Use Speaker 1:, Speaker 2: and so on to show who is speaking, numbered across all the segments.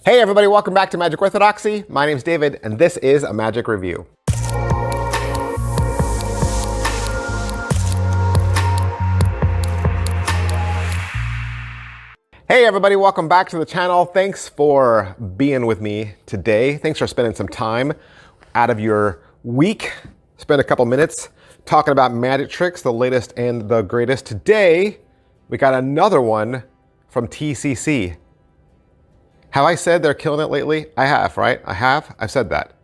Speaker 1: Hey everybody, welcome back to Magic Orthodoxy. My name's David, and this is a Magic Review. Hey everybody, welcome back to the channel. Thanks for being with me today. Thanks for spending some time out of your week. Spend a couple minutes talking about magic tricks, the latest and the greatest. Today, we got another one from TCC. Have I said they're killing it lately? I have, right? I've said that.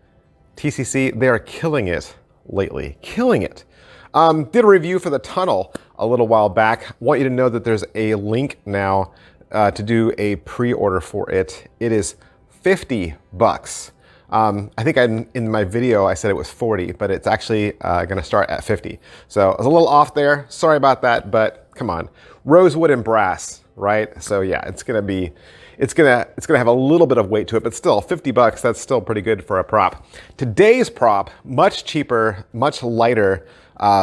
Speaker 1: TCC, they're killing it lately. Killing it. Did a review for the tunnel a little while back. Want you to know that there's a link now to do a pre-order for it. It is 50 bucks. I think in my video I said it was 40, but it's actually gonna start at 50. So I was a little off there. Sorry about that, but come on. Rosewood and brass, right? So yeah, it's gonna have a little bit of weight to it, but still 50 bucks, that's still pretty good for a prop. Today's prop, much cheaper, much lighter,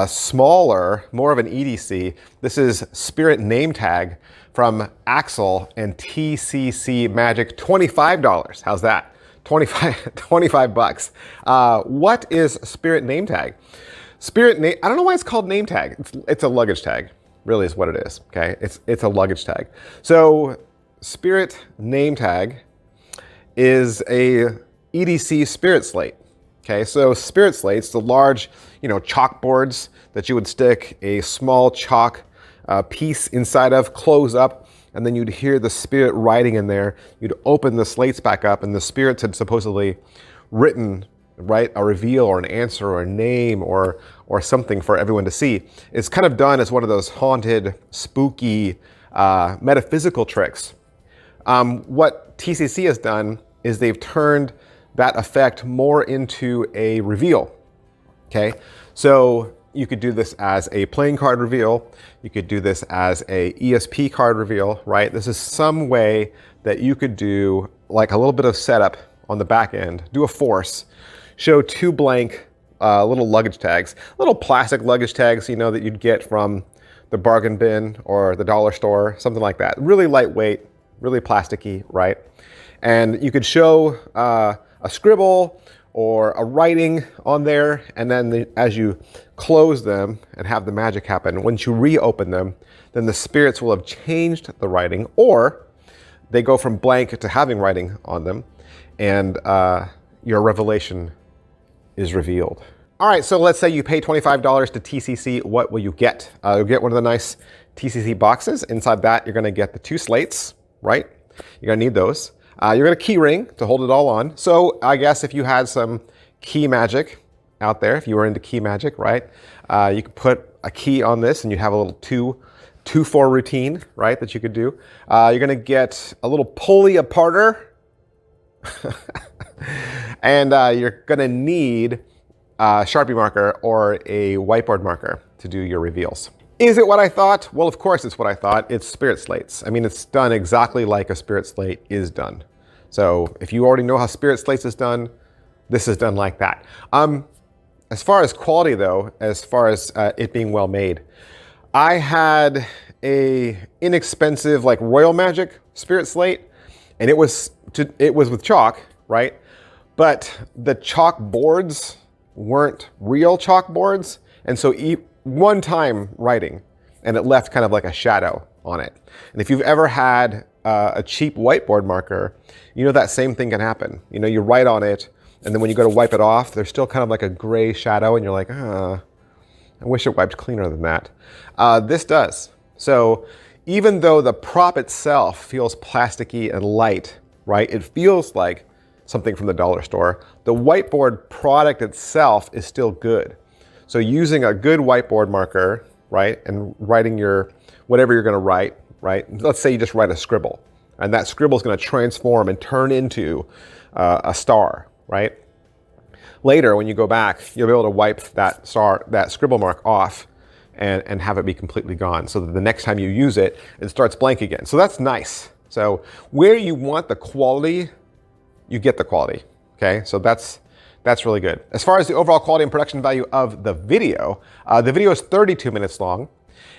Speaker 1: smaller, more of an EDC. This is Spirit NameTag from Axel and TCC Magic, $25. How's that? 25 bucks. What is Spirit NameTag? I don't know why it's called NameTag. It's a luggage tag, really is what it is, okay? It's a luggage tag. So Spirit NameTag is a EDC spirit slate. Okay, so spirit slates, the large, chalkboards that you would stick a small chalk piece inside of, close up, and then you'd hear the spirit writing in there. You'd open the slates back up, and the spirits had supposedly written, right, a reveal or an answer or a name or something for everyone to see. It's kind of done as one of those haunted, spooky, metaphysical tricks. What TCC has done is they've turned that effect more into a reveal, okay? So you could do this as a playing card reveal. You could do this as a ESP card reveal, right? This is some way that you could do like a little bit of setup on the back end, do a force, show two blank little luggage tags, little plastic luggage tags, that you'd get from the bargain bin or the dollar store, something like that. Really lightweight, really plasticky, right? And you could show a scribble or a writing on there, and then as you close them and have the magic happen, once you reopen them, then the spirits will have changed the writing, or they go from blank to having writing on them, and your revelation is revealed. All right, so let's say you pay $25 to TCC. What will you get? You'll get one of the nice TCC boxes. Inside that, you're gonna get the two slates, right? You're gonna need those. You're gonna key ring to hold it all on. So I guess if you had some key magic out there, if you were into key magic, right? You could put a key on this and you have a little 2-4 routine, right, that you could do. You're gonna get a little pulley aparter. And you're gonna need a Sharpie marker or a whiteboard marker to do your reveals. Is it what I thought? Well, of course it's what I thought. It's spirit slates. I mean, it's done exactly like a spirit slate is done. So if you already know how spirit slates is done, this is done like that. As far as quality though, as far as it being well made, I had a inexpensive like Royal Magic spirit slate, and it was with chalk, right? But the chalk boards weren't real chalk boards, and so one time writing, and it left kind of like a shadow on it. And if you've ever had a cheap whiteboard marker, that same thing can happen. You write on it, and then when you go to wipe it off, there's still kind of like a gray shadow, and you're like, I wish it wiped cleaner than that. This does. So even though the prop itself feels plasticky and light, right? It feels like something from the dollar store. The whiteboard product itself is still good. So using a good whiteboard marker, right, and writing whatever you're gonna write, right? Let's say you just write a scribble, and that scribble is gonna transform and turn into a star, right? Later, when you go back, you'll be able to wipe that scribble mark off and have it be completely gone, so that the next time you use it, it starts blank again. So that's nice. So where you want the quality, you get the quality, okay? So that's really good. As far as the overall quality and production value of the video is 32 minutes long,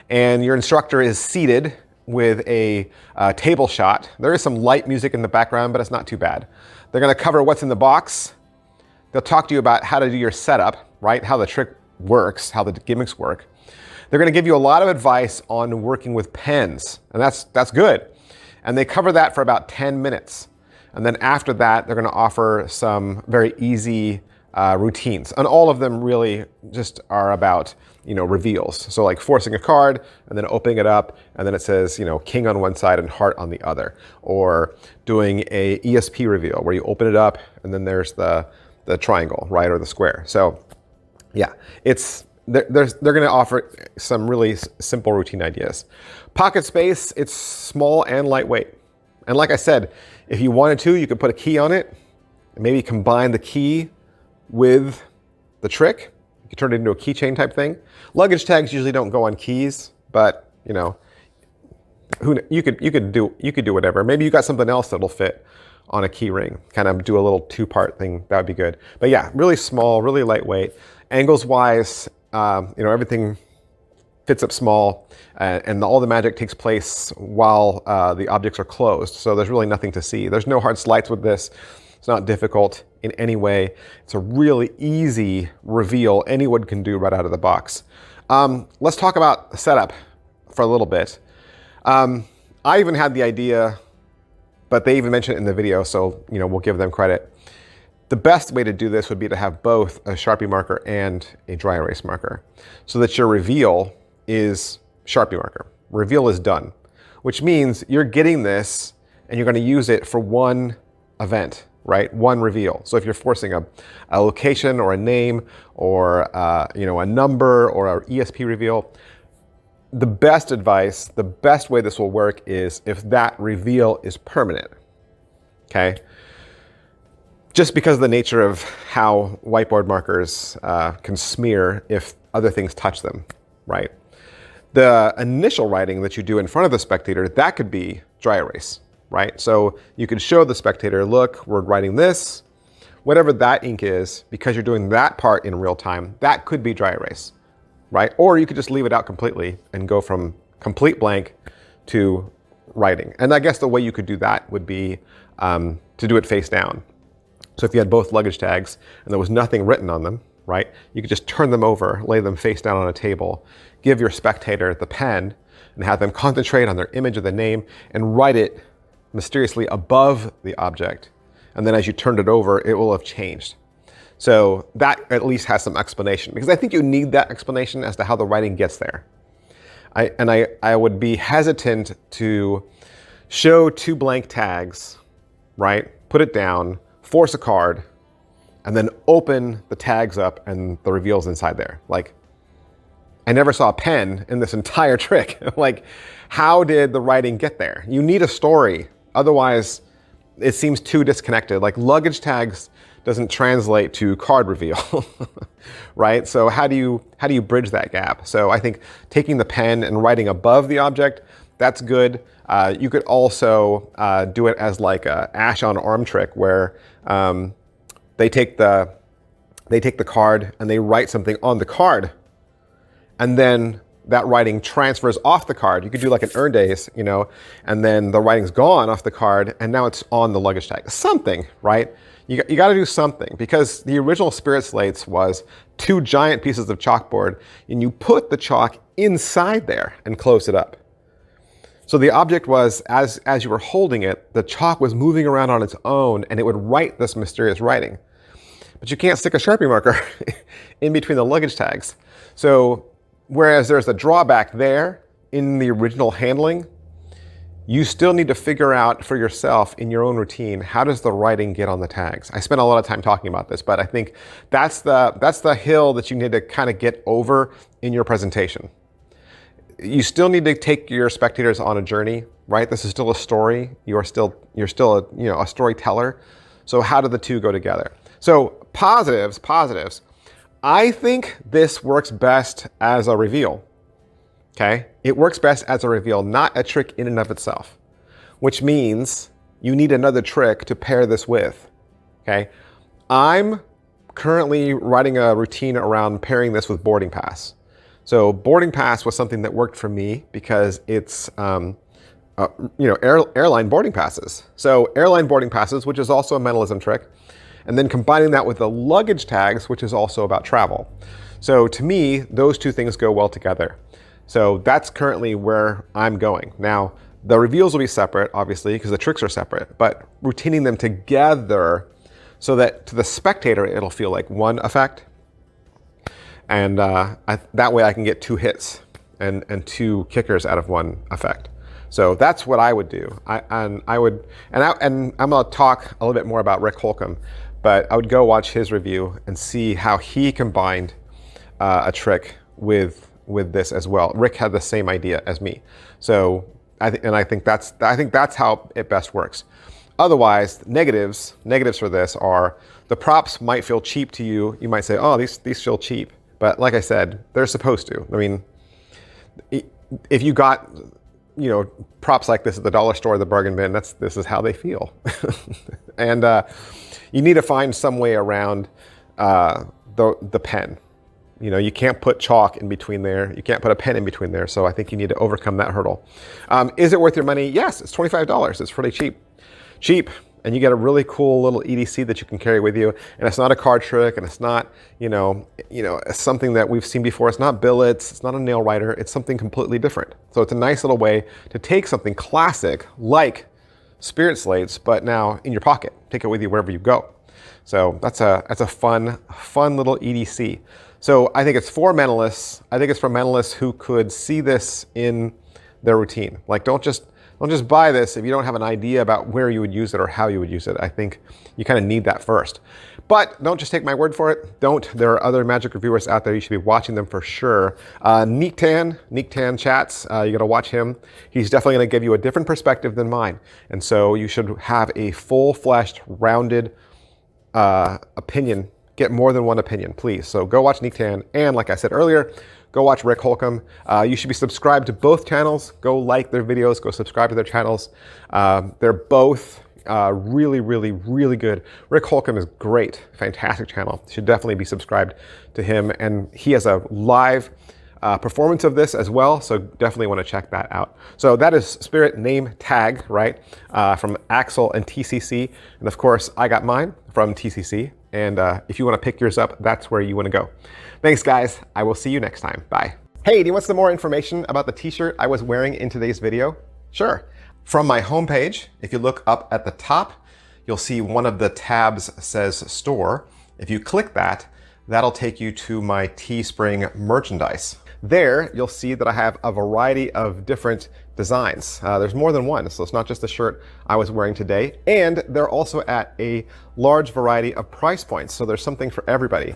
Speaker 1: and your instructor is seated with a table shot. There is some light music in the background, but it's not too bad. They're going to cover what's in the box. They'll talk to you about how to do your setup, right? How the trick works, how the gimmicks work. They're going to give you a lot of advice on working with pens, and that's good. And they cover that for about 10 minutes. And then after that, they're going to offer some very easy routines. And all of them really just are about, reveals. So like forcing a card and then opening it up, and then it says, king on one side and heart on the other. Or doing a ESP reveal where you open it up and then there's the triangle, right, or the square. So yeah, they're going to offer some really simple routine ideas. Pocket space, it's small and lightweight. And like I said, if you wanted to, you could put a key on it and maybe combine the key with the trick. You could turn it into a keychain type thing. Luggage tags usually don't go on keys, but you could do whatever. Maybe you got something else that'll fit on a key ring. Kind of do a little two-part thing. That would be good. But yeah, really small, really lightweight. Angles wise, everything fits up small, and all the magic takes place while the objects are closed. So there's really nothing to see. There's no hard sleights with this. It's not difficult in any way. It's a really easy reveal anyone can do right out of the box. Let's talk about setup for a little bit. I even had the idea, but they even mentioned it in the video, so we'll give them credit. The best way to do this would be to have both a Sharpie marker and a dry erase marker, so that your reveal is Sharpie marker. Reveal is done, which means you're getting this and you're going to use it for one event, right? One reveal. So if you're forcing a location or a name or a number or an ESP reveal, the best advice, the best way this will work is if that reveal is permanent, okay? Just because of the nature of how whiteboard markers can smear if other things touch them, right? The initial writing that you do in front of the spectator, that could be dry erase, right? So you could show the spectator, look, we're writing this, whatever that ink is, because you're doing that part in real time, that could be dry erase, right? Or you could just leave it out completely and go from complete blank to writing. And I guess the way you could do that would be to do it face down. So if you had both luggage tags and there was nothing written on them, right, you could just turn them over, lay them face down on a table, give your spectator the pen, and have them concentrate on their image of the name and write it mysteriously above the object. And then as you turned it over, it will have changed. So that at least has some explanation, because I think you need that explanation as to how the writing gets there. I would be hesitant to show two blank tags, right, put it down, force a card, and then open the tags up and the reveal's inside there. Like, I never saw a pen in this entire trick. Like, how did the writing get there? You need a story. Otherwise, it seems too disconnected. Like, luggage tags doesn't translate to card reveal, right? So how do you bridge that gap? So I think taking the pen and writing above the object, that's good. You could also do it as like a ash on arm trick where they take the card and they write something on the card, and then that writing transfers off the card. You could do like an Days, and then the writing's gone off the card and now it's on the luggage tag. Something, right? You got to do something, because the original Spirit Slates was two giant pieces of chalkboard and you put the chalk inside there and close it up. So the object was, as you were holding it, the chalk was moving around on its own and it would write this mysterious writing. But you can't stick a Sharpie marker in between the luggage tags. So whereas there's a drawback there in the original handling, you still need to figure out for yourself in your own routine, how does the writing get on the tags? I spent a lot of time talking about this, but I think that's the hill that you need to kind of get over in your presentation. You still need to take your spectators on a journey, right? This is still a story. You're still a storyteller. So how do the two go together? So positives. I think this works best as a reveal. Okay? It works best as a reveal, not a trick in and of itself, which means you need another trick to pair this with. Okay? I'm currently writing a routine around pairing this with boarding pass. So boarding pass was something that worked for me because it's airline boarding passes. So airline boarding passes, which is also a mentalism trick, and then combining that with the luggage tags, which is also about travel. So to me, those two things go well together. So that's currently where I'm going. Now, the reveals will be separate, obviously, because the tricks are separate, but routining them together so that to the spectator, it'll feel like one effect. And that way I can get two hits and two kickers out of one effect. So that's what I would do. I'm gonna talk a little bit more about Rick Holcomb, but I would go watch his review and see how he combined a trick with this as well. Rick had the same idea as me. So I think that's how it best works. Otherwise, negatives for this are the props might feel cheap to you. You might say, oh, these feel cheap. But like I said, they're supposed to. I mean, if you got, props like this at the dollar store, the bargain bin, this is how they feel. And you need to find some way around the pen. You can't put chalk in between there. You can't put a pen in between there. So I think you need to overcome that hurdle. Is it worth your money? Yes, it's $25. It's pretty cheap. And you get a really cool little EDC that you can carry with you. And it's not a card trick, and it's not, something that we've seen before. It's not billets, it's not a nail writer, it's something completely different. So it's a nice little way to take something classic like spirit slates, but now in your pocket. Take it with you wherever you go. So that's a fun little EDC. So I think it's for mentalists. I think it's for mentalists who could see this in their routine. Like, don't just buy this if you don't have an idea about where you would use it or how you would use it. I think you kind of need that first. But don't just take my word for it. There are other magic reviewers out there. You should be watching them for sure. Neektan Chats, you gotta watch him. He's definitely gonna give you a different perspective than mine. And so you should have a full-fleshed, rounded opinion. Get more than one opinion, please. So go watch Neektan. And like I said earlier, go watch Rick Holcomb. You should be subscribed to both channels. Go like their videos, go subscribe to their channels. They're both really, really, really good. Rick Holcomb is great, fantastic channel. You should definitely be subscribed to him. And he has a live performance of this as well, so definitely want to check that out. So that is Spirit NameTag, right, from Axel and TCC. And of course, I got mine from TCC. And if you want to pick yours up, that's where you want to go. Thanks, guys. I will see you next time. Bye. Hey, do you want some more information about the t-shirt I was wearing in today's video? Sure. From my homepage, if you look up at the top, you'll see one of the tabs says store. If you click that, that'll take you to my Teespring merchandise. There, you'll see that I have a variety of different designs. There's more than one, so it's not just the shirt I was wearing today. And they're also at a large variety of price points, so there's something for everybody.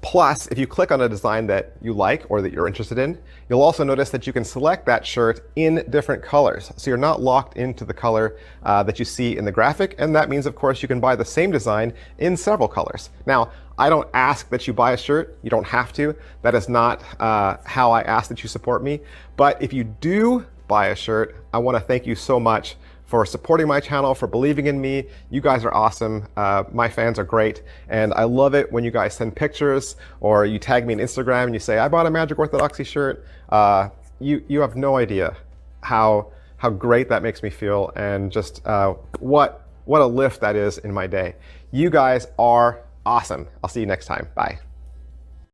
Speaker 1: Plus, if you click on a design that you like or that you're interested in, you'll also notice that you can select that shirt in different colors. So you're not locked into the color that you see in the graphic. And that means, of course, you can buy the same design in several colors. Now, I don't ask that you buy a shirt. You don't have to. That is not how I ask that you support me. But if you do buy a shirt, I want to thank you so much for supporting my channel, for believing in me. You guys are awesome. My fans are great. And I love it when you guys send pictures or you tag me on Instagram and you say, I bought a Magic Orthodoxy shirt. You have no idea how great that makes me feel, and just what a lift that is in my day. You guys are awesome. I'll see you next time. Bye.